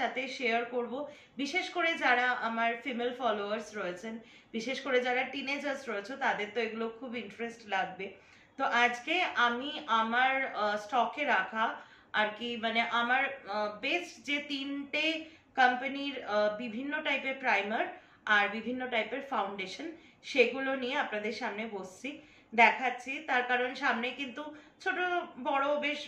সাথে শেয়ার করব, বিশেষ করে যারা আমার ফিমেল ফলোয়ার্স রয়েছেন, বিশেষ করে যারা টিনেজার্স রয়েছে, তাদের তো এগুলো খুব ইন্টারেস্ট লাগবে। তো আজকে আমি আমার স্টকে রাখা আর কি, মানে আমার বেস্ট যে 3টে কোম্পানির বিভিন্ন টাইপের প্রাইমার আর বিভিন্ন টাইপের ফাউন্ডেশন, সেগুলো নিয়ে আপনাদের সামনে বসছি, দেখাচ্ছি। তার কারণ সামনে কিন্তু ছোট বড় বেশ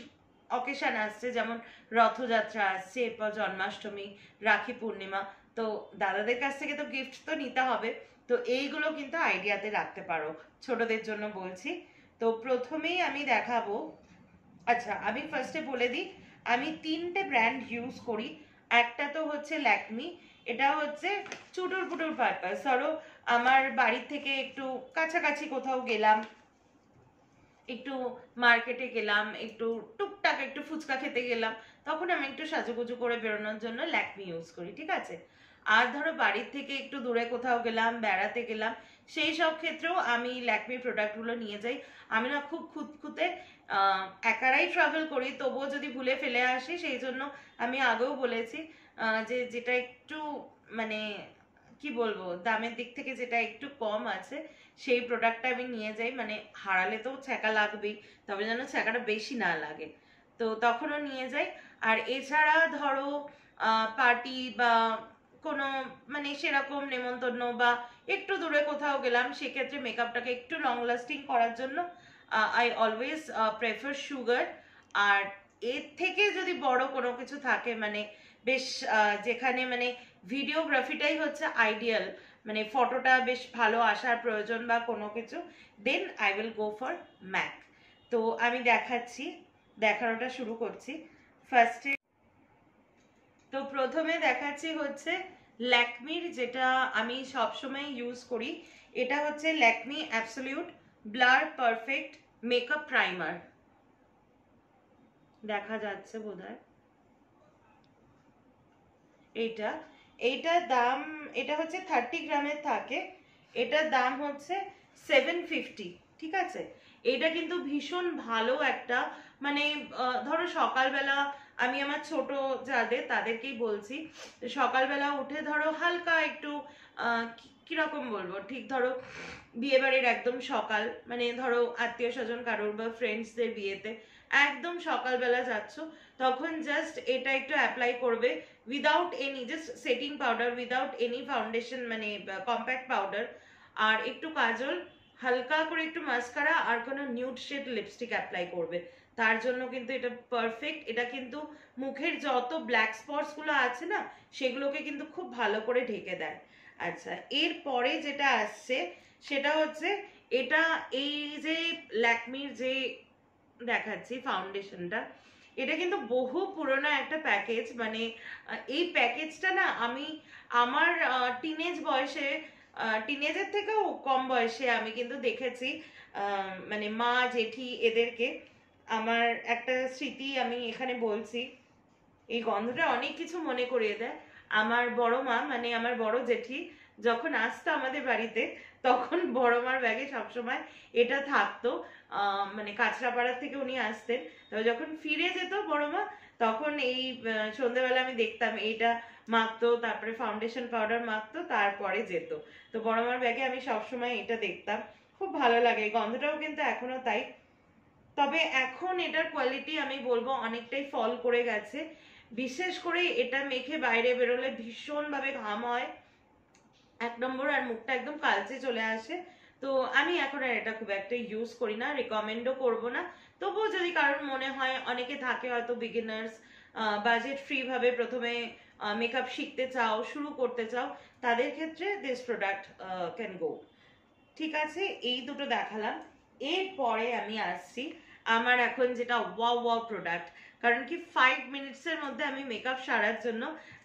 অকেশন আসছে, যেমন রথযাত্রা আসছে, এরপর জন্মাষ্টমী, রাখি পূর্ণিমা। তো দাদাদের কাছ থেকে তো গিফট তো নিতে হবে, তো এইগুলো কিন্তু আইডিয়াতে রাখতে পারো, ছোটদের জন্য বলছি। তো প্রথমেই আমি দেখাবো, আচ্ছা আমি ফার্স্টে বলে দিই, আমি 3টে ব্র্যান্ড ইউজ করি। একটা তো হচ্ছে ল্যাকমি, এটা হচ্ছে চুটুর পুটুর পারপাস। ধরো আমার বাড়ির থেকে একটু কাছাকাছি কোথাও গেলাম, একটু মার্কেটে গেলাম, একটু টুকটাক একটু ফুচকা খেতে গেলাম, তখন আমি একটু সাজুগুজু করে বেরোনোর জন্য ল্যাকমি ইউজ করি, ঠিক আছে। আর ধরো বাড়ির থেকে একটু দূরে কোথাও গেলাম, বেড়াতে গেলাম, সেই সব ক্ষেত্রেও আমি ল্যাকমি প্রোডাক্টগুলো নিয়ে যাই। আমি না খুব খুঁতখুঁতে একারাই ট্রাভেল করি, তবুও যদি ভুলে ফেলে আসি, সেই জন্য আমি আগেও বলেছি যে যেটা একটু মানে কি বলবো, দামের দিক থেকে যেটা একটু কম আছে সেই প্রোডাক্টটা আমি নিয়ে যাই। মানে হারালে তো ছ্যাঁকা লাগবেই, তবে যেন ছ্যাঁকাটা বেশি না লাগে, তো তখনও নিয়ে যাই। আর এছাড়া ধরো পার্টি বা কোনো মানে সেরকম নেমন্তন্ন বা একটু দূরে কোথাও গেলাম, সেক্ষেত্রে মেকআপটাকে একটু লং লাস্টিং করার জন্য আই অলওয়েজ প্রেফার সুগার। আর এর থেকে যদি বড় কোনো কিছু থাকে, মানে বেশ যেখানে মানে ভিডিওগ্রাফিটাই হচ্ছে আইডিয়াল, মানে ফটোটা বেশ ভালো আসার প্রয়োজন বা কোনো কিছু, then I will go for Mac. তো আমি দেখাচ্ছি, দেখানোটা শুরু করছি ফার্স্টে। তো প্রথমে দেখাচ্ছি হচ্ছে ল্যাকমির, যেটা আমি সবসময় ইউজ করি। এটা হচ্ছে Lakme absolute blur perfect makeup primer, দেখা যাচ্ছে বোধহয়। এইটা এইটার দাম, এটা হচ্ছে 30 গ্রামের থাকে, এটার দাম হচ্ছে 750, ঠিক আছে। এটা কিন্তু ভীষণ ভালো একটা, মানে ধরো সকালবেলা আমি আমার ছোট যাদের তাদেরকেই বলছি, সকালবেলা উঠে ধরো হালকা একটু কিরকম বলবো, ঠিক ধরো বিয়ে বাড়ির একদম সকাল, মানে ধরো আত্মীয় স্বজন কারোর বা ফ্রেন্ডসদের বিয়েতে একদম সকালবেলা যাচ্ছ, তখন জাস্ট এটা একটু অ্যাপ্লাই করবে without any, just setting powder, without any foundation, মানে কম্প্যাক্ট পাউডার, আর একটু কাজল, হালকা করে একটু মাস্কারা, আর কোনো নিউড শেড লিপস্টিক অ্যাপ্লাই করবে। তার জন্য কিন্তু এটা পারফেক্ট। এটা কিন্তু মুখের যত ব্ল্যাক স্পটস গুলো আছে না, সেগুলোকে কিন্তু খুব ভালো করে ঢেকে দেয়। আচ্ছা, এরপরে যেটা আসছে সেটা হচ্ছে এটা, এই যে ল্যাকমির যে দেখাচ্ছি ফাউন্ডেশনটা, এটা কিন্তু বহু পুরনো একটা প্যাকেজ। মানে এই প্যাকেজটা না আমি আমার টিনেজ বয়সে, টিনেজের থেকেও কম বয়সে আমি কিন্তু দেখেছি, মানে মা জেঠি এদেরকে। আমার একটা স্মৃতি আমি এখানে বলছি, এই গন্ধটা অনেক কিছু মনে করিয়ে দেয়। আমার বড় মা, মানে আমার বড় জেঠি যখন আসতো আমাদের বাড়িতে, তখন বড় মার ব্যাগে সবসময় এটা থাকতো। মানে কাঁচরাপাড়া থেকে উনি আসতেন, তবে যখন ফিরে যেত বড় মা, তখন এই সন্ধ্যেবেলা আমি দেখতাম এইটা মাখতো, তারপরে ফাউন্ডেশন পাউডার মাখতো, তারপরে যেত। তো বড় মার ব্যাগে আমি সবসময় এটা দেখতাম, খুব ভালো লাগে। গন্ধটাও কিন্তু এখনো তাই, তবে এখন এটার কোয়ালিটি আমি বলবো অনেকটাই ফল করে গেছে। বিশেষ করে এটা মেখে বাইরে বেরোলে ভীষণ ভাবে ঘাম হয় এক নম্বর, আর মুখটা একদম কালচে চলে আসে। তো আমি এখন আর এটা খুব একটা ইউজ করি না, রেকমেন্ডও করবো না। তবুও যদি কারোর মনে হয়, অনেকে থাকে হয়তো বিগিনার্স, বাজেট ফ্রি ভাবে প্রথমে মেকআপ শিখতে চাও, শুরু করতে চাও, তাদের ক্ষেত্রে দিস প্রোডাক্ট ক্যান গো। ঠিক আছে, এই দুটো দেখালাম। এরপরে আমি আসছি আমার এখন যেটা ওয়াও ওয়াও প্রোডাক্ট, কারণ কি 5 মিনিটসের মধ্যে আমি মেকআপ সারার জন্য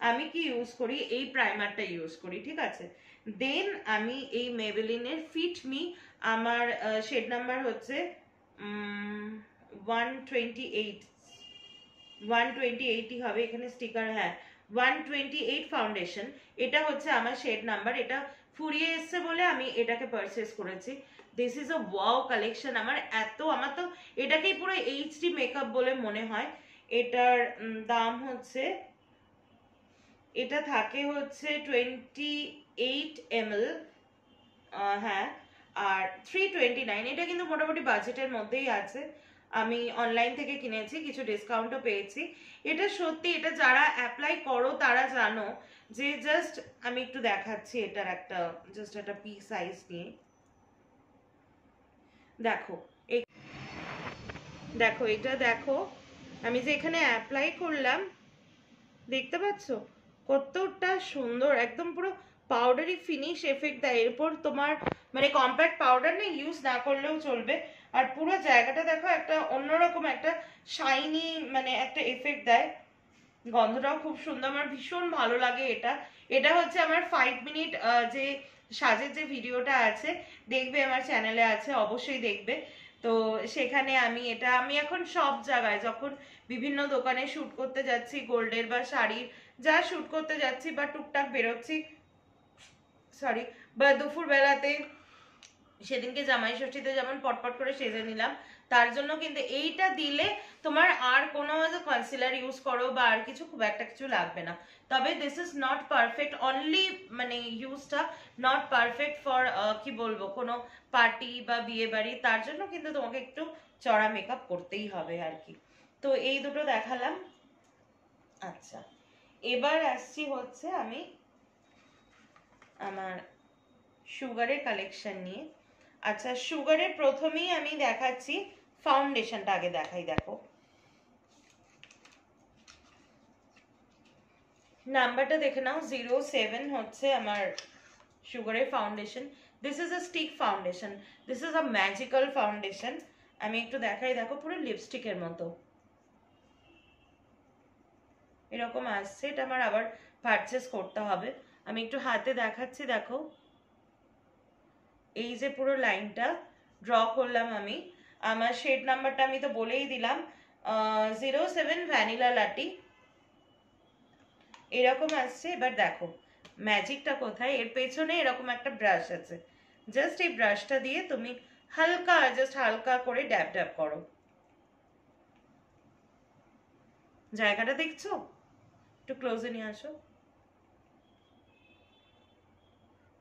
আমি কি ইউজ করি, এই প্রাইমারটা ইউজ করি, ঠিক আছে। দেন আমি এই মেবেলিনের ফিট মি, আমার শেড নাম্বার হচ্ছে 128, 128ই হবে এখানে স্টিকার, হ্যাঁ 128 ফাউন্ডেশন। এটা হচ্ছে আমার শেড নাম্বার, এটা ফুরিয়ে এসছে বলে আমি এটাকে পারচেস করেছি। This is a wow collection. আমার তো এটাকেই পুরো এইচডি মেকআপ বলে মনে হয়। এটার দাম হচ্ছে, এটা থাকে হচ্ছে 28 ml, হ্যাঁ, আর 329। এটা কিন্তু মোটামুটি বাজেটের মধ্যেই আছে। আমি অনলাইন থেকে কিনেছি, কিছু ডিসকাউন্টও পেয়েছি। এটা সত্যি, এটা যারা অ্যাপ্লাই করো তারা জানো যে জাস্ট আমি একটু দেখাচ্ছি এটার একটা জাস্ট একটা পি সাইজ নিয়ে। দেখো দেখো এটা দেখো, আমি যে এখানে অ্যাপ্লাই করলাম দেখতে পাচ্ছ কতটা সুন্দর, একদম পুরো পাউডারি ফিনিশ এফেক্ট দেয়। এরপর তোমার মানে কম্প্যাক্ট পাউডার না ইউজ না করলেও চলবে। আর পুরো জায়গাটা দেখো একটা অন্যরকম একটা শাইনি মানে একটা এফেক্ট দেয়। গন্ধটাও খুব সুন্দর, আমার ভীষণ ভালো লাগে এটা। এটা হচ্ছে আমার 5 মিনিট যে সাজের যে ভিডিওটা আছে, দেখবে আমার চ্যানেলে আছে, অবশ্যই দেখবে। তো সেখানে আমি এখন সব জায়গায় যখন বিভিন্ন দোকানে শুট করতে যাচ্ছি, গোল্ডের বা শাড়ির যা শুট করতে যাচ্ছি বা টুকটাক বেরোচ্ছি, সরি, বা দুপুর বেলাতে সেদিনকে জামাই ষষ্ঠীতে যেমন পটপট করে সেজে নিলাম, তার জন্য কিন্তু এইটা দিলে তোমার আর কোনো কনসিলার ইউজ করো বা আর কিছু খুব একটা কিছু লাগবে না। তবে this is not perfect, only মানে ইউজটা নট পারফেক্ট ফর কি বলবো কোনো পার্টি বা বিয়ে বাড়ি, তার জন্য কিন্তু তোমাকে একটু চড়া মেকআপ করতেই হবে আর কি। তো এই দুটো দেখালাম। আচ্ছা, এবার আসছি হচ্ছে আমি আমার সুগারের কালেকশন নিয়ে। আচ্ছা, সুগারের প্রথমেই আমি দেখাচ্ছি ফাউন্ডেশনটা, আগে দেখাই। দেখো নাম্বারটা দেখে নাও, 07 হচ্ছে আমার সুগারের foundation. This is a stick foundation, this is a magical foundation. আমি একটু দেখাই, দেখো পুরো লিপস্টিকের মতো এরকম আসছে। এটা আমার আবার পারচেস করতে হবে। আমি একটু হাতে দেখাচ্ছি, দেখো এই যে পুরো লাইনটা ড্র করলাম আমি। আমার শেড নাম্বারটা আমি তো বলেই দিলাম, 07 ভ্যানিলা লাটি, এরকম আসছে। এবার দেখো ম্যাজিকটা কোথায়, এর পেছনে এরকম একটা ব্রাশ আছে, জাস্ট এই ব্রাশটা দিয়ে তুমি হালকা জাস্ট হালকা করে ড্যাব ড্যাব করো। জায়গাটা দেখছো, একটু ক্লোজে নিয়ে আসো।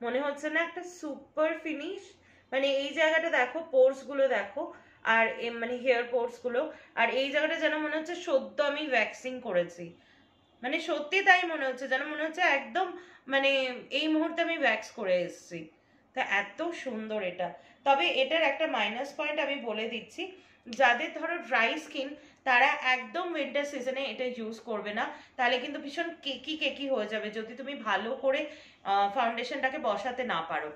মনে হচ্ছে না একটা সুপার ফিনিশ? মানে এই জায়গাটা দেখো, পোর্স গুলো দেখো, আর মানে হেয়ার পোর্স গুলো, আর এই জায়গাটা যেন মনে হচ্ছে সদ্য আমি ভ্যাক্সিং করেছি। মানে সত্যি তাই মনে হচ্ছে, যেন মনে হচ্ছে একদম মানে এই মুহূর্তে আমি ভ্যাক্স করে এসেছি। তা এত সুন্দর এটা। তবে এটার একটা মাইনাস পয়েন্ট আমি বলে দিচ্ছি, যাদের ধরো ড্রাই স্কিন তারা একদম উইন্টার সিজনে এটা ইউজ করবে না, তাহলে কিন্তু ভীষণ কেকি কেকি হয়ে যাবে যদি তুমি ভালো করে ফাউন্ডেশনটাকে বসাতে না পারো।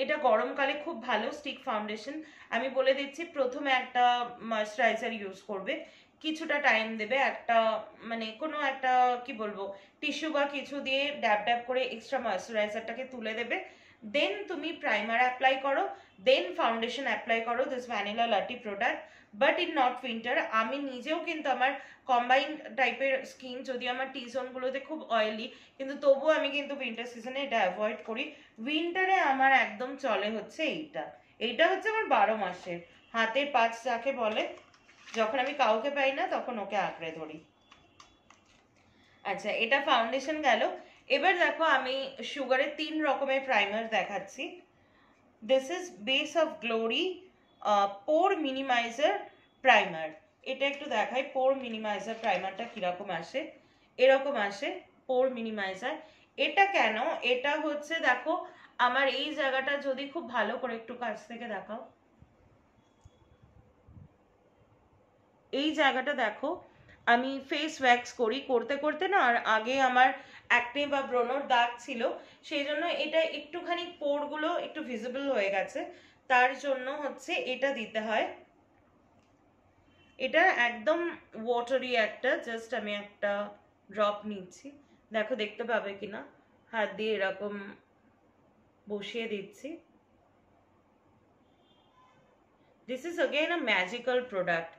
এটা গরমকালে খুব ভালো স্টিক ফাউন্ডেশন। আমি বলে দিচ্ছি, প্রথমে একটা ময়েশ্চারাইজার ইউজ করবে, কিছুটা টাইম দেবে, একটা মানে কোনো একটা কি বলবো টিস্যু বা কিছু দিয়ে ড্যাব ড্যাব করে এক্সট্রা ময়েশ্চারাইজারটাকে তুলে দেবে। দেন তুমি প্রাইমার অ্যাপ্লাই করো, দেন ফাউন্ডেশন অ্যাপ্লাই করো this vanilla latte product. But in not winter, আমি নিজেও কিন্তু আমার কম্বাইন্ড টাইপের স্কিন, যদি আমার টি জোনগুলোতে খুব অয়েলি, কিন্তু তবুও আমি কিন্তু উইন্টার সিজনে এটা অ্যাভয়েড করি। উইন্টারে আমার একদম চলে হচ্ছে এইটা, এইটা হচ্ছে আমার 12 মাসের হাতের পাঁচ যাকে বলে, যখন আমি কাউকে পাই না তখন ওকে আঁকড়ে ধরি। আচ্ছা, এটা ফাউন্ডেশন গেল। এবার দেখো আমি সুগারের 3 রকমের প্রাইমার দেখাচ্ছি। This is base of glory poor minimiser primer. এটা একটু দেখাই, পোর মিনিমাইজার প্রাইমারটা কিরকম আসে। এরকম আসে পোর মিনিমাইজার। এটা কেন, এটা হচ্ছে দেখো আমার এই জায়গাটা যদি খুব ভালো করে একটু কাছ থেকে দেখাও, এই জায়গাটা দেখো, আমি ফেস ওয়্যাক্স করি, করতে করতে না আর আগে আমার অ্যাকনে বা ব্রণর দাগ ছিল, সেই জন্য এটা একটুখানি পোরগুলো একটু ভিজিবল হয়ে গেছে, তার জন্য হচ্ছে এটা দিতে হয়। এটা একদম ওয়াটারি একটা, জাস্ট আমি একটা ড্রপ নিচ্ছি, দেখো দেখতে পাবে কিনা, হাত দিয়ে এরকম বসিয়ে দিচ্ছি। This is again a magical product.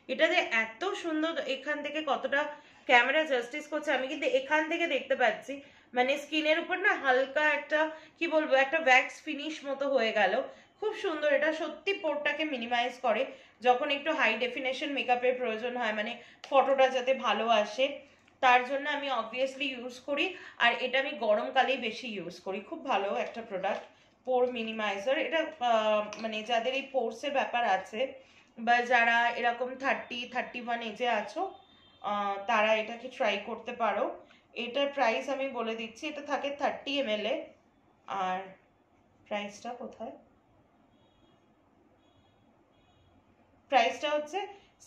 এটা যে এত সুন্দর, এখান থেকে কতটা ক্যামেরা জাস্টিস করছে আমি কিন্তু এখান থেকে দেখতে পাচ্ছি, মানে স্কিনের উপর না হালকা একটা কি বলবো একটা ওয়্যাক্স ফিনিশ মতো হয়ে গেল, খুব সুন্দর। এটা সত্যি পোরটাকে মিনিমাইজ করে যখন একটু হাই ডেফিনেশন মেকআপের প্রয়োজন হয়, মানে ফটোটা যাতে ভালো আসে, তার জন্য আমি অবভিয়াসলি ইউজ করি। আর এটা আমি গরমকালেই বেশি ইউজ করি, খুব ভালো একটা প্রোডাক্ট, পোর মিনিমাইজার। এটা মানে যাদের এই পোর্সের ব্যাপার আছে বা যারা এরকম 30-31 এজে আছো, তারা এটাকে ট্রাই করতে পারো। এটার প্রাইস আমি বলে দিচ্ছি, এটা থাকে 30 ml এ। আর প্রাইসটা কোথায়, প্রাইসটা হচ্ছে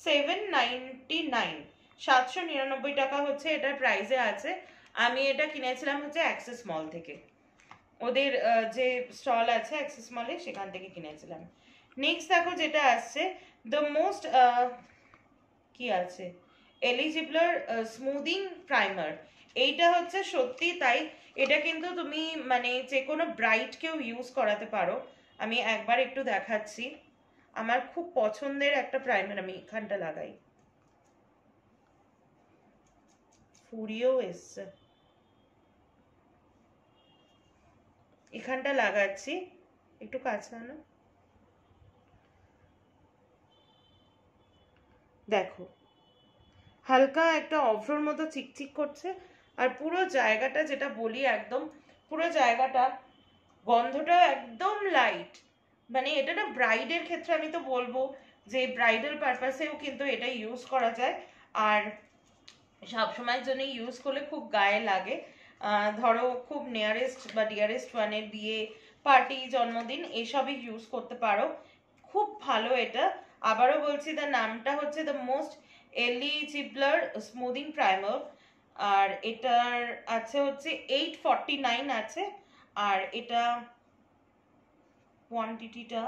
799, 799 টাকা হচ্ছে এটার প্রাইসে আছে। আমি এটা কিনেছিলাম হচ্ছে অ্যাক্সেস মল থেকে, ওদের যে স্টল আছে অ্যাক্সেস মলে, সেখান থেকে কিনেছিলাম। নেক্সট দেখো যেটা আসছে, দ্য মোস্ট কি আছে, এলিজিবলার স্মুদিং প্রাইমার। এইটা হচ্ছে সত্যি তাই, এটা কিন্তু তুমি মানে যে কোনো ব্রাইটকেও ইউজ করাতে পারো। আমি একবার একটু দেখাচ্ছি, আমার খুব পছন্দের একটা প্রাইমার, আমি এখানটা লাগাই, ফুরিয়েও এসছে, এখানটা লাগাচ্ছি, একটু কাছে আনো, দেখো হালকা একটা অভ্রর মতো চিকচিক করছে। আর পুরো জায়গাটা যেটা বলি, একদম পুরো জায়গাটা গন্ধটা একদম লাইট, মানে এটা না ব্রাইডের ক্ষেত্রে আমি তো বলবো যে ব্রাইডাল পারপাসেও কিন্তু এটা ইউজ করা যায়। আর সবসময়ের জন্য ইউজ করলে খুব গায়ে লাগে, ধরো খুব নিয়ারেস্ট বা ডিয়ারেস্ট ওয়ানের বিয়ে, পার্টি, জন্মদিন, এসবই ইউজ করতে পারো, খুব ভালো এটা। আবারও বলছি, তার নামটা হচ্ছে দ্য মোস্ট এলিজিবলার স্মুদিং প্রাইমার। আর এটার আছে হচ্ছে 849 আছে। আর এটা কোয়ান্টিটিটা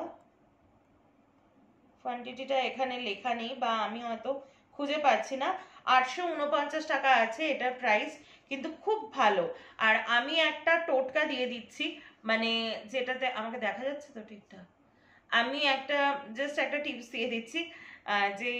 এখানে লেখা নেই, বা আমি হয়তো খুঁজে পাচ্ছি না। 849 টাকা আছে এটার প্রাইস, কিন্তু খুব ভালো। আর আমি একটা টোটকা দিয়ে দিচ্ছি, মানে যেটাতে আমাকে দেখা যাচ্ছে তো ঠিকঠাক, আমি একটা জাস্ট একটা টিপস দিয়ে দিচ্ছি, যে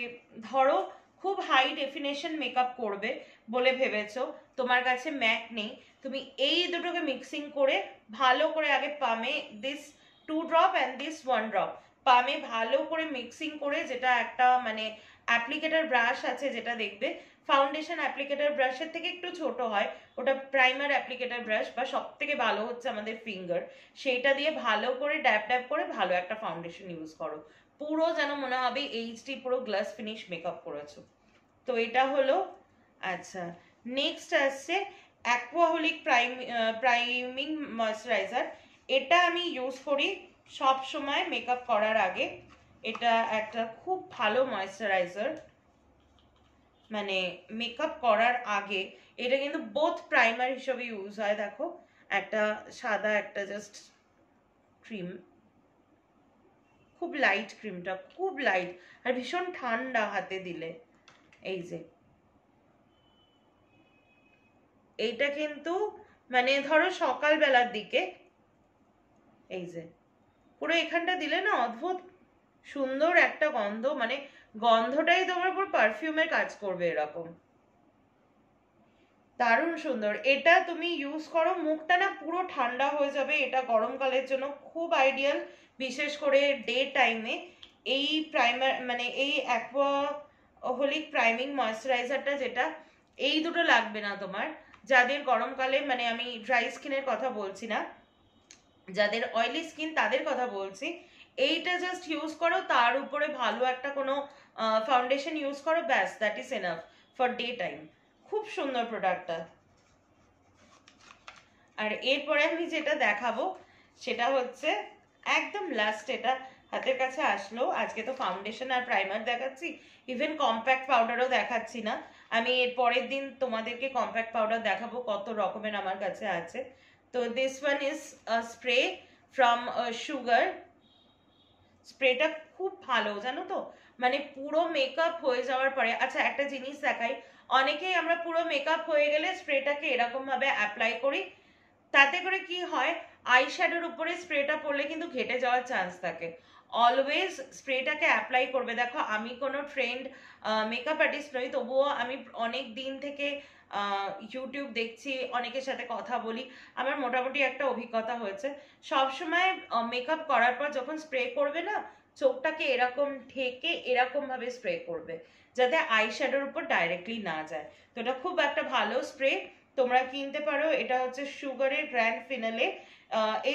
ধরো খুব হাই ডেফিনেশন মেকআপ করবে বলে ভেবেছো, তোমার কাছে ম্যাক নেই, তুমি এই দুটোকে মিক্সিং করে ভালো করে আগে পামে this 2 drop and this 1 drop, পামে ভালো করে মিক্সিং করে, যেটা একটা মানে অ্যাপ্লিকেটার ব্রাশ আছে যেটা দেখবে ফাউন্ডেশন অ্যাপ্লিকেটার ব্রাশের থেকে একটু ছোট হয়, ওটা প্রাইমার অ্যাপ্লিকেটার ব্রাশ, বা সব থেকে ভালো হচ্ছে আমাদের ফিঙ্গার, সেইটা দিয়ে ভালো করে ড্যাব ড্যাব করে ভালো একটা ফাউন্ডেশন ইউজ করো, পুরো যেন মনে হবে এইচডি পুরো গ্লাস ফিনিশ মেকআপ করেছো। তো এটা হলো। আচ্ছা, নেক্সট আসছে অ্যাকোয়াহলিক প্রাইমিং ময়শ্চারাইজার। এটা আমি ইউজ করি সব সময় মেকআপ করার আগে, এটা একটা খুব ভালো ময়শ্চারাইজার, মানে মেকআপ করার আগে এটা কিন্তু বোথ প্রাইমার হিসেবে ইউজ হয়। দেখো একটা সাদা একটা জাস্ট ক্রিম, খুব লাইট, ক্রিমটা খুব লাইট আর ভীষণ ঠান্ডা হাতে দিলে। এই যে এইটা কিন্তু মানে ধরো সকালবেলার দিকে, এই যে পুরো এখানটা দিলে না অদ্ভুত সুন্দর একটা গন্ধ, মানে গন্ধটাই তোমার পুরো পারফিউমের কাজ করবে এরকম, দারুণ সুন্দর। এটা তুমি ইউজ করো, মুখটা না পুরো ঠান্ডা হয়ে যাবে, এটা গরমকালের জন্য খুব আইডিয়াল, বিশেষ করে ডে টাইমে। এই প্রাইমার মানে এই অ্যাকোয়াহলিক প্রাইমিং ময়শ্চারাইজারটা, যেটা এই দুটো লাগবে না তোমার, যাদের গরমকালে, মানে আমি ড্রাই স্কিনের কথা বলছি না, যাদের অয়েলি স্কিন তাদের কথা বলছি, এইটা জাস্ট ইউজ করো, তার উপরে ভালো একটা কোনো ফাউন্ডেশন ইউজ করো, ব্যাস that is enough for day time. খুব সুন্দর প্রোডাক্টটা। আর এরপরে আমি যেটা দেখাবো সেটা হচ্ছে একদম লাস্ট, এটা হাতের কাছে আসলো, আজকে তো ফাউন্ডেশন আর প্রাইমার দেখাচ্ছি, ইভেন কম্প্যাক্ট পাউডারও দেখাচ্ছি না, আমি এর পরের দিন তোমাদেরকে কম্প্যাক্ট পাউডার দেখাবো কত রকমের আমার কাছে আছে। তো this one is spray from Sugar, স্প্রেটা খুব ভালো জানো তো, মানে পুরো মেকআপ হয়ে যাওয়ার পরে, আচ্ছা একটা জিনিস দেখাই, অনেকেই আমরা পুরো মেকআপ হয়ে গেলে স্প্রেটাকে এরকম ভাবে অ্যাপ্লাই করি, তাতে করে কি হয়, আই শ্যাডোর উপরে স্প্রেটা পড়লে কিন্তু ঘেটে যাওয়ার চান্স থাকে। অলওয়েজ স্প্রেটাকে অ্যাপ্লাই করবে। দেখো আমি কোনো ট্রেন্ড মেকআপ আর্টিস্ট নই, তবুও আমি অনেক দিন থেকে ইউটিউব দেখছি, অনেকের সাথে কথা বলি, আমার মোটামুটি একটা অভিজ্ঞতা হয়েছে। সবসময় মেকআপ করার পর যখন স্প্রে করবে না, চোখটাকে এরকম ঢেকে এরকম ভাবে স্প্রে করবে, যাতে আই শ্যাডোর উপর ডাইরেক্টলি না যায়। তো এটা খুব একটা ভালো স্প্রে, তোমরা কিনতে পারো। এটা হচ্ছে সুগারের grand finale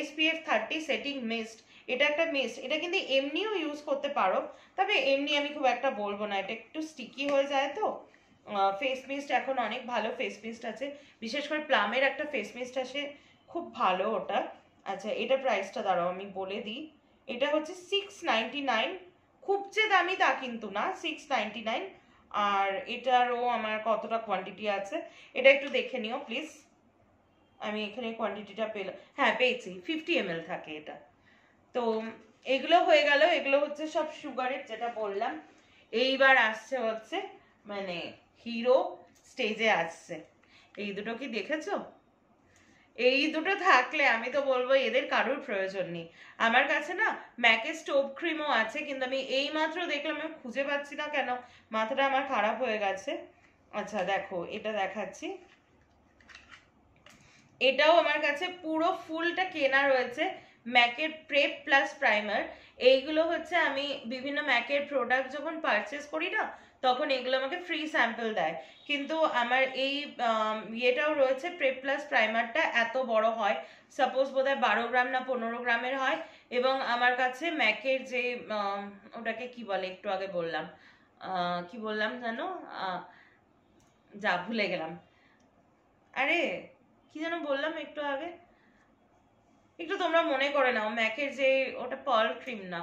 SPF 30 setting mist. এটা একটা মিস্ট, এটা কিন্তু এমনিও ইউজ করতে পারো, তবে এমনি আমি খুব একটা বলবো না, এটা একটু স্টিকি হয়ে যায়। তো ফেস মিস্ট এখন অনেক ভালো ফেস মিস্ট আছে, বিশেষ করে প্লামের একটা ফেস মিস্ট আসে, খুব ভালো ওটা। আচ্ছা এটা প্রাইসটা দাঁড়াও আমি বলে দিই, এটা হচ্ছে 699, খুব যে দামি তা কিন্তু না, 699। আর এটারও আমার কতটা কোয়ান্টিটি আছে এটা একটু দেখে নিও প্লিজ। আমি এখানে কোয়ান্টিটিটা পেলাম, হ্যাঁ পেয়েছি, 50 ml থাকে এটা। তো এগুলো হয়ে গেল, এগুলো হচ্ছে সব সুগারের যেটা বললাম। এইবার আসছে হচ্ছে মানে হিরো স্টেজে আসছে, এই দুটো কি দেখেছো? এই দুটো থাকলে আমি তো বলবো এদের কারোর প্রয়োজন নেই। আমার কাছে না ম্যাকের স্টোভ ক্রিমও আছে, কিন্তু আমি এই মাত্র দেখলাম, আমি খুঁজে পাচ্ছি না কেন, মাথাটা আমার খারাপ হয়ে গেছে। আচ্ছা দেখো এটা দেখাচ্ছি, এটাও আমার কাছে পুরো ফুলটা কেনা রয়েছে, ম্যাকের প্রেপ প্লাস প্রাইমার। এইগুলো হচ্ছে আমি বিভিন্ন ম্যাকের প্রোডাক্ট যখন পারচেস করি না, তখন এগুলো আমাকে ফ্রি স্যাম্পল দেয়। কিন্তু আমার এই ইয়েটাও রয়েছে, প্রেপ প্লাস প্রাইমারটা এত বড় হয়, সাপোজ বোধহয় 12 গ্রাম না 15 গ্রামের হয়। এবং আমার কাছে ম্যাকের যে ওটাকে কি বলে, একটু আগে বললাম, কি বললাম জানো, যা ভুলে গেলাম, আরে কি যেন বললাম একটু আগে, একটু তোমরা মনে করে নাও, ম্যাকের যে ওটা পার্ল ক্রিম না,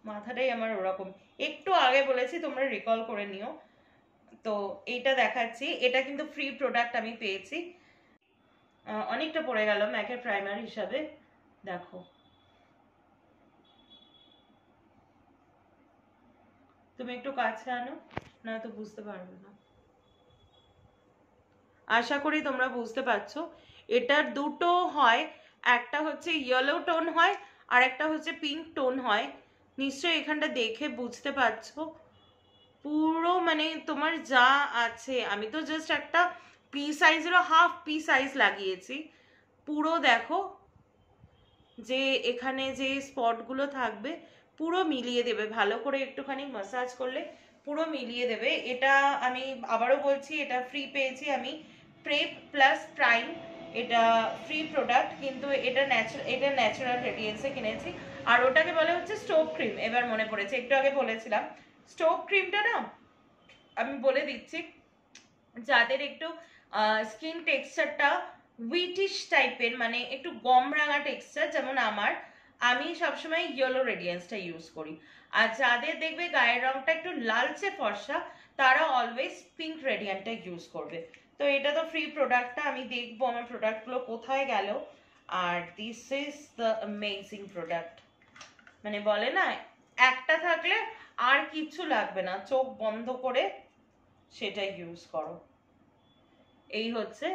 মাথাটাই আমার ওরকম, একটু আগে বলেছি, তোমরা রিকল করে নিও। তো এইটা দেখাচ্ছি, এটা কিন্তু ফ্রি প্রোডাক্ট আমি পেয়েছি, অনেকটা পড়ে গেল ম্যাকের প্রাইমার হিসাবে। দেখো তুমি একটু কাছে আনো, না তো বুঝতে পারবে না। আশা করি তোমরা বুঝতে পারছো, এটার দুটো হয়, একটা হচ্ছে ইয়েলো টোন হয়, আর একটা হচ্ছে পিঙ্ক টোন হয়। নিশ্চয়ই এখানটা দেখে বুঝতে পারছো, পুরো মানে তোমার যা আছে, আমি তো জাস্ট একটা পি সাইজেরও হাফ পি সাইজ লাগিয়েছি। পুরো দেখো যে এখানে যে স্পটগুলো থাকবে পুরো মিলিয়ে দেবে, ভালো করে একটুখানি ম্যাসাজ করলে পুরো মিলিয়ে দেবে। এটা আমি আবারও বলছি, এটা ফ্রি পেয়েছি আমি, প্রেপ প্লাস প্রাইম, এটা ফ্রি প্রোডাক্ট, কিন্তু এটা ন্যাচারাল রেডিয়েন্সে কিনেছি। আর ওটাকে বলে হচ্ছে স্টোভ ক্রিম, এবার মনে পড়েছে, একটু আগে বলেছিলাম। স্টোভ ক্রিমটা না আমি বলে দিচ্ছি, যাদের একটু স্কিন টেক্সচারটা উইটিশ টাইপের, মানে একটু গম রাঙা টেক্সচার যেমন আমার, আমি সবসময় ইয়েলো রেডিয়েন্সটা ইউজ করি। আর যাদের দেখবে গায়ের রংটা একটু লালচে ফর্সা, তারা অলওয়েজ পিঙ্ক রেডিয়েন্টটা ইউজ করবে। তো এটা তো ফ্রি প্রোডাক্টটা আমি দেখবো আমার প্রোডাক্টগুলো কোথায় গেল। আর this is the amazing product, মানে বলে না একটা থাকলে আর কিছু লাগবে না, চোখ বন্ধ করে সেটা ইউজ করো। এই হচ্ছে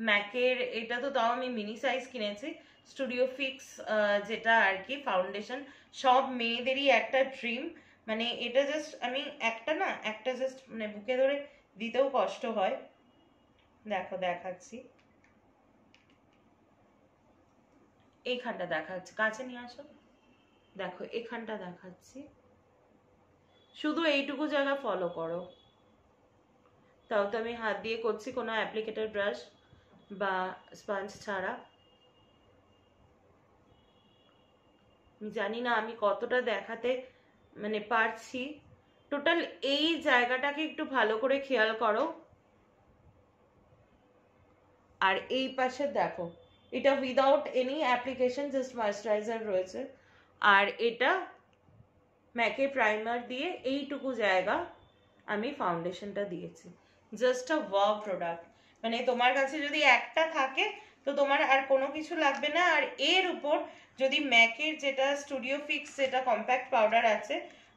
ম্যাকের, এটা তো তাও আমি মিনি সাইজ কিনেছি, স্টুডিও ফিক্স যেটা আর কি ফাউন্ডেশন, সব মেয়েদেরই একটা ড্রিম। মানে এটা জাস্ট আমি একটা জাস্ট মানে বুকে ধরে দিতেও কষ্ট হয়। দেখো দেখাচ্ছি, এইখানটা দেখাচ্ছি, কাছে নিয়ে আসো, দেখো এখানটা দেখাচ্ছি, শুধু এইটুকু জায়গা ফলো করো। তাও তো আমি হাত দিয়ে করছি, কোনো অ্যাপ্লিকেটর ব্রাশ বা স্পঞ্জ ছাড়া। জানি না আমি কতটা দেখাতে মানে পারছি, টোটাল এই জায়গাটাকে একটু ভালো করে খেয়াল করো। আর এই পাশে দেখো, এটা without any application, just moisturiser রয়েছে। আর এটা ম্যাকে প্রাইমার দিয়ে এইটুকু জায়গা আমি ফাউন্ডেশনটা দিয়েছি। জাস্ট আ ওয়াও প্রোডাক্ট, মানে তোমার কাছে যদি একটা থাকে তো তোমার আর কোনো কিছু লাগবে না। আর এর উপর যদি ম্যাকের যেটা স্টুডিও ফিক্স যেটা কম্প্যাক্ট পাউডার আছে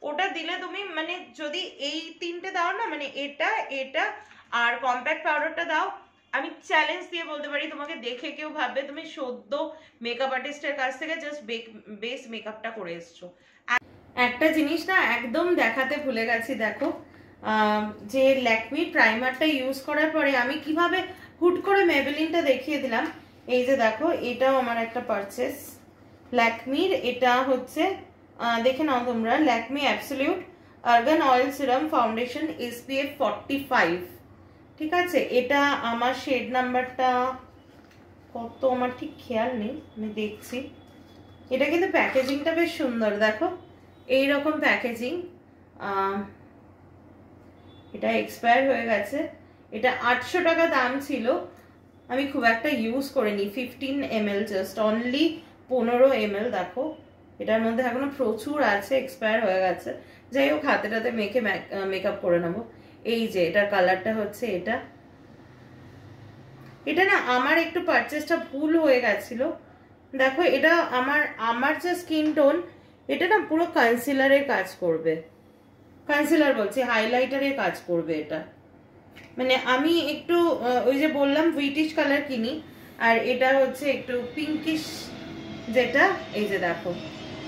ওটা দিলে তুমি মানে যদি এই তিনটে দাও না, মানে এটা এটা আর কম্প্যাক্ট পাউডারটা দাও, আমি চ্যালেঞ্জ দিয়ে বলতে পারি তোমাকে দেখে কেউ ভাববে তুমি সদ্য মেকআপ আর্টিস্টের কাছ থেকে জাস্ট বেস মেকআপটা করে এসছো। একটা জিনিস না একদম দেখাতে ভুলে গেছি, দেখো যে ল্যাকমি প্রাইমারটা ইউজ করার পরে আমি কিভাবে হুট করে মেবেলিনটা দেখিয়ে দিলাম। এই যে দেখো এটাও আমার একটা পারচেস ল্যাকমির, এটা হচ্ছে দেখে নাও তোমরা, Lakme absolute argan oil serum foundation SPF 45, ঠিক আছে। এটা আমার শেড নাম্বারটা কত আমার ঠিক খেয়াল নেই, আমি দেখছি। এটা কিন্তু প্যাকেজিংটা বেশ সুন্দর, দেখো এইরকম প্যাকেজিং। এটা এক্সপায়ার হয়ে গেছে, এটা 800 টাকা দাম ছিল, আমি খুব একটা ইউজ করিনি। 15 ml, জাস্ট অনলি 15 ml। দেখো এটার মধ্যে এখনো প্রচুর আছে, এক্সপায়ার হয়ে গেছে। যাই হোক হাতেটাতে মেখে মেকআপ করে নেবো। এই যে এটার কালারটা হচ্ছে এটা। এটা না আমার একটু পারচেসটা ভুল হয়ে গেছিল, দেখো এটা আমার যে স্কিন টোন, এটা না পুরো কনসিলারের কাজ করবে, কনসিলার বলছি হাইলাইটারের কাজ করবে এটা। মানে আমি একটু ওই যে বললাম হুইটিশ কালার কিনি, আর এটা হচ্ছে একটু পিঙ্কিশ যেটা, এই যে দেখো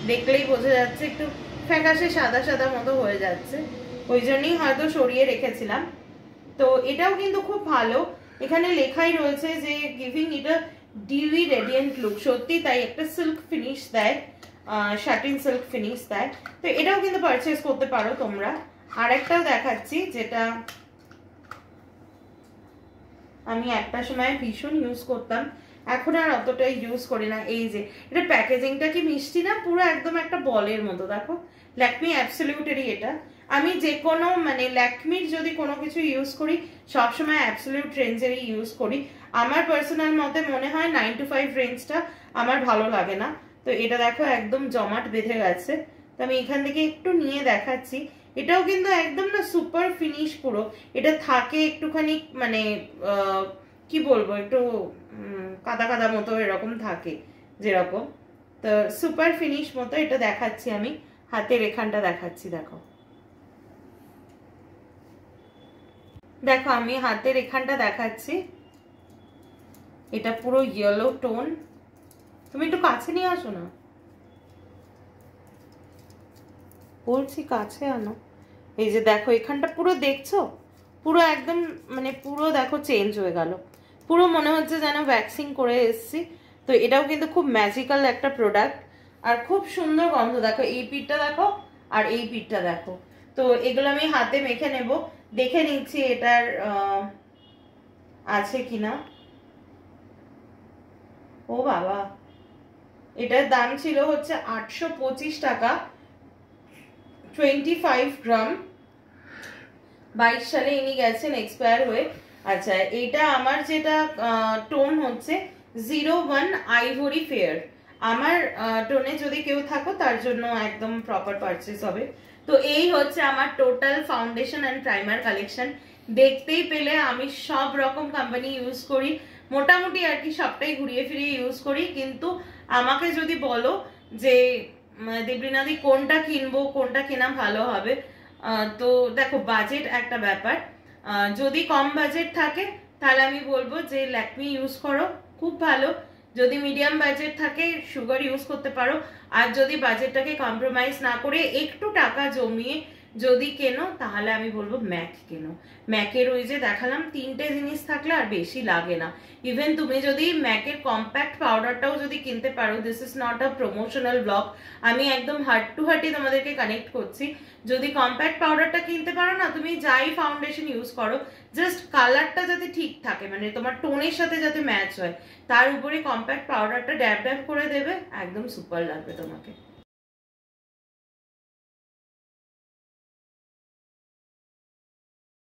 দেখলেই বোঝা যাচ্ছে একটু ফ্যাকাশে সাদা সাদা মতো হয়ে যাচ্ছে, ওই জন্যই হয়তো সরিয়ে রেখেছিলাম। তো এটাও কিন্তু খুব ভালো, এখানে লেখাই রয়েছে যে গিভিং এটা ডিউই রেডিয়েন্ট লুক, সত্যি তাই একটা সিল্ক ফিনিশ দেয়, শাটিন সিল্ক ফিনিশ দেয়। তো এটাও কিন্তু পারচেস করতে পারো তোমরা। আর একটাও দেখাচ্ছি যেটা আমি একটা সময় ভীষণ ইউজ করতাম, এখন আর অতটা ইউজ করি না। এই যে এটা প্যাকেজিংটা কি মিষ্টি না, পুরো একদম একটা বলের মতো, দেখো ল্যাকমি অ্যাবসলিউটেরই এটা। আমি যে কোনো মানে ল্যাকমির যদি কোনো কিছু ইউজ করি সবসময় অ্যাবসলিউট রেঞ্জেরই ইউজ করি। আমার পার্সোনাল মতে মনে হয় 9 to 5 রেঞ্জটা আমার ভালো লাগে না। তো এটা দেখো একদম জমাট বেঁধে গেছে, তো আমি এখান থেকে একটু নিয়ে দেখাচ্ছি। এটাও কিন্তু একদম না সুপার ফিনিশ পুরো, এটা থাকে একটুখানি মানে কি বলবো একটু কাদা কাদা মতো এরকম থাকে যেরকম, তো সুপার ফিনিশ মতো এটা দেখাচ্ছি। আমি হাতের এখানটা দেখাচ্ছি, দেখো দেখো আমি হাতের এখানটা দেখাচ্ছি, এটা পুরো ইয়েলো টোন। তুমি একটু কাছে নিয়ে আসো না, বলছি কাছে আনো। এই যে দেখো এখানটা পুরো দেখছো, পুরো একদম মানে পুরো দেখো চেঞ্জ হয়ে গেল, পুরো মনে হচ্ছে যেন ভ্যাক্সিং করে এসছি। তো এটাও কিন্তু খুব ম্যাজিক্যাল একটা প্রোডাক্ট, আর খুব সুন্দর গন্ধ। দেখো এই পিঠটা দেখো আর এই পিঠটা দেখো। তো এগুলো আমি হাতে মেখে নেব, দেখে নিচ্ছি এটার আছে কিনা। ও বাবা, এটার দাম ছিল হচ্ছে 825 টাকা, 25 গ্রাম। 22 সালে ইনি গেছেন এক্সপায়ার হয়ে। আচ্ছা এটা আমার যেটা টোন হচ্ছে 01 আইভরি ফেয়ার, আমার টোনে যদি কেউ থাকো তার জন্য একদম প্রপার পারচেস হবে। তো এই হচ্ছে আমার total foundation and primer collection. দেখতেই পেলে আমি সব রকম কোম্পানি ইউজ করি, মোটামুটি আর কি সবটাই ঘুরিয়ে ফিরিয়ে ইউজ করি। কিন্তু আমাকে যদি বলো যে দেবরিনাদি কোনটা কিনবো, কোনটা কেনা ভালো হবে, তো দেখো বাজেট একটা ব্যাপার। যদি কম বাজেট থাকে তাহলে আমি বলবো যে ল্যাকমি ইউজ করো, খুব ভালো। যদি মিডিয়াম বাজেট থাকে সুগার ইউজ করতে পারো, আর যদি বাজেটটাকে কম্প্রোমাইজ না করে একটু টাকা জমিয়ে যদি কেনো তাহলে আমি বলবো ম্যাক কেনো। ম্যাকের ওই যে দেখালাম তিনটে জিনিস থাকলে আর বেশি লাগে না। ইভেন তুমি যদি ম্যাকের কম্প্যাক্ট পাউডারটাও যদি কিনতে পারো, this is not a promotional blog, আমি একদম হার্ট টু হার্টই তোমাদেরকে কানেক্ট করছি। যদি কম্প্যাক্ট পাউডারটা কিনতে পারো না, তুমি যাই ফাউন্ডেশন ইউজ করো জাস্ট কালারটা যাতে ঠিক থাকে, মানে তোমার টোনের সাথে যাতে ম্যাচ হয়, তার উপরে কম্প্যাক্ট পাউডারটা ড্যাব ড্যাব করে দেবে, একদম সুপার লাগবে তোমাকে।